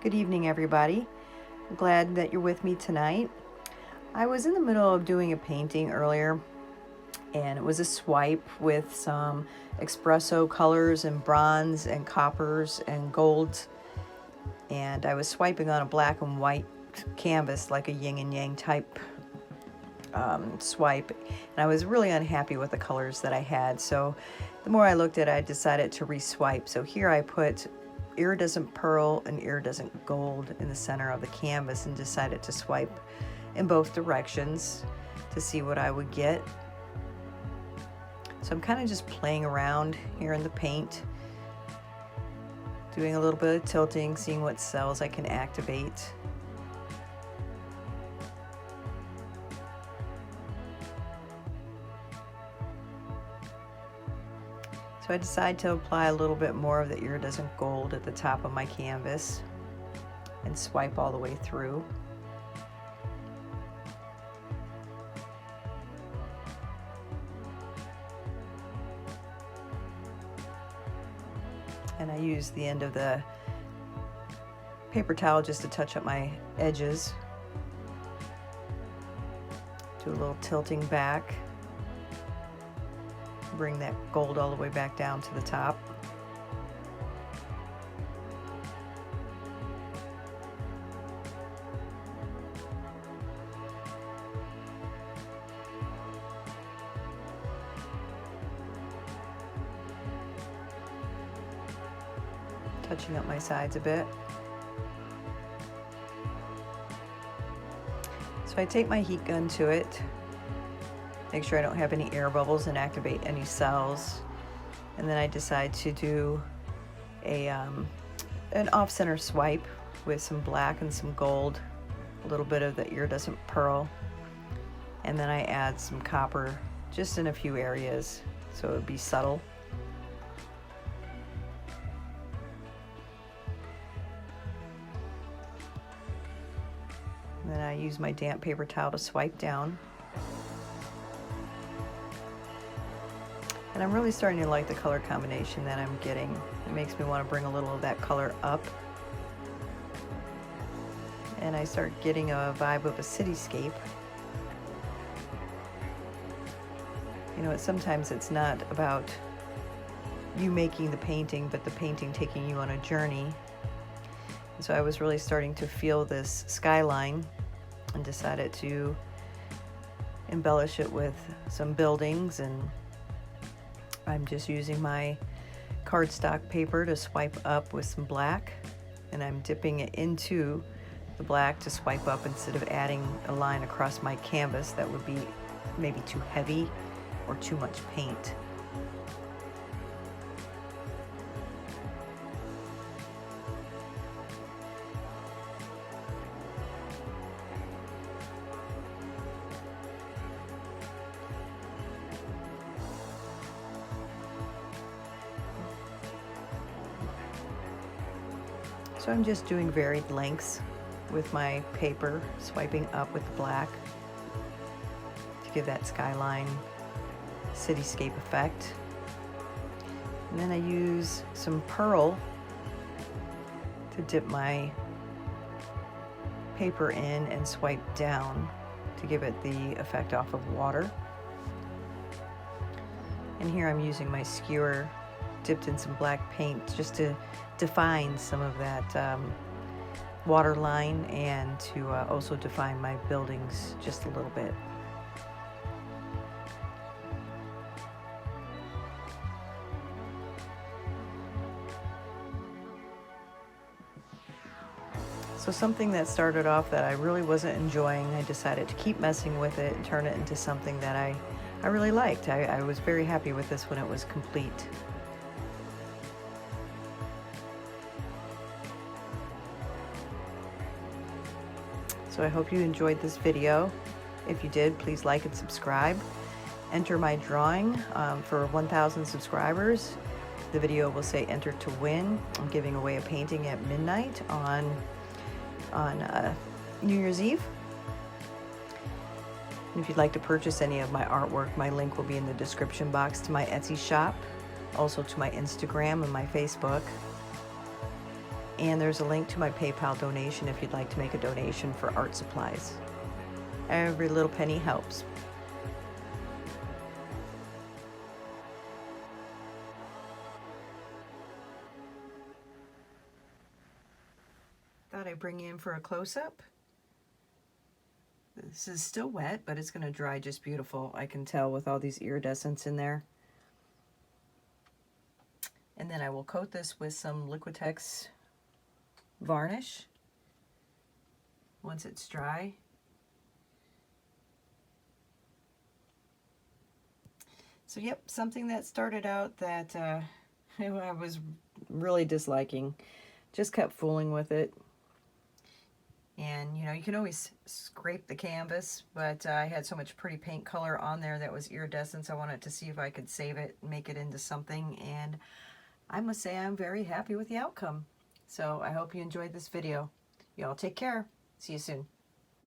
Good evening, everybody. I'm glad that you're with me tonight. I was in the middle of doing a painting earlier, and it was a swipe with some espresso colors and bronze and coppers and golds. And I was swiping on a black and white canvas, like a yin and yang type swipe. And I was really unhappy with the colors that I had. So the more I looked at it, I decided to re-swipe. So here I put iridescent pearl and iridescent gold in the center of the canvas and decided to swipe in both directions to see what I would get. So I'm kind of just playing around here in the paint, doing a little bit of tilting, seeing what cells I can activate. So I decided to apply a little bit more of the iridescent gold at the top of my canvas and swipe all the way through. And I use the end of the paper towel just to touch up my edges. Do a little tilting back. Bring that gold all the way back down to the top. Touching up my sides a bit. So I take my heat gun to it. Make sure I don't have any air bubbles and activate any cells. And then I decide to do an off-center swipe with some black and some gold, a little bit of the iridescent pearl, and then I add some copper just in a few areas so it would be subtle. And then I use my damp paper towel to swipe down. And I'm really starting to like the color combination that I'm getting. It makes me want to bring a little of that color up. And I start getting a vibe of a cityscape. You know, sometimes it's not about you making the painting, but the painting taking you on a journey. And so I was really starting to feel this skyline and decided to embellish it with some buildings, and I'm just using my cardstock paper to swipe up with some black, and I'm dipping it into the black to swipe up instead of adding a line across my canvas that would be maybe too heavy or too much paint. So I'm just doing varied lengths with my paper, swiping up with the black to give that skyline cityscape effect. And then I use some pearl to dip my paper in and swipe down to give it the effect off of water. And here I'm using my skewer dipped in some black paint just to define some of that water line, and to also define my buildings just a little bit. So something that started off that I really wasn't enjoying, I decided to keep messing with it and turn it into something that I really liked. I was very happy with this when it was complete. So I hope you enjoyed this video. If you did, please like and subscribe. Enter my drawing for 1,000 subscribers. The video will say enter to win. I'm giving away a painting at midnight on New Year's Eve. And if you'd like to purchase any of my artwork, my link will be in the description box to my Etsy shop, also to my Instagram and my Facebook. And there's a link to my PayPal donation if you'd like to make a donation for art supplies. Every little penny helps. Thought I'd bring you in for a close-up. This is still wet, but it's going to dry just beautiful. I can tell with all these iridescents in there. And then I will coat this with some Liquitex varnish once it's dry. So yep, something that started out that I was really disliking. Just kept fooling with it. And you know, you can always scrape the canvas, but I had so much pretty paint color on there that was iridescent, so I wanted to see if I could save it and make it into something, and I must say I'm very happy with the outcome. So I hope you enjoyed this video. Y'all take care. See you soon.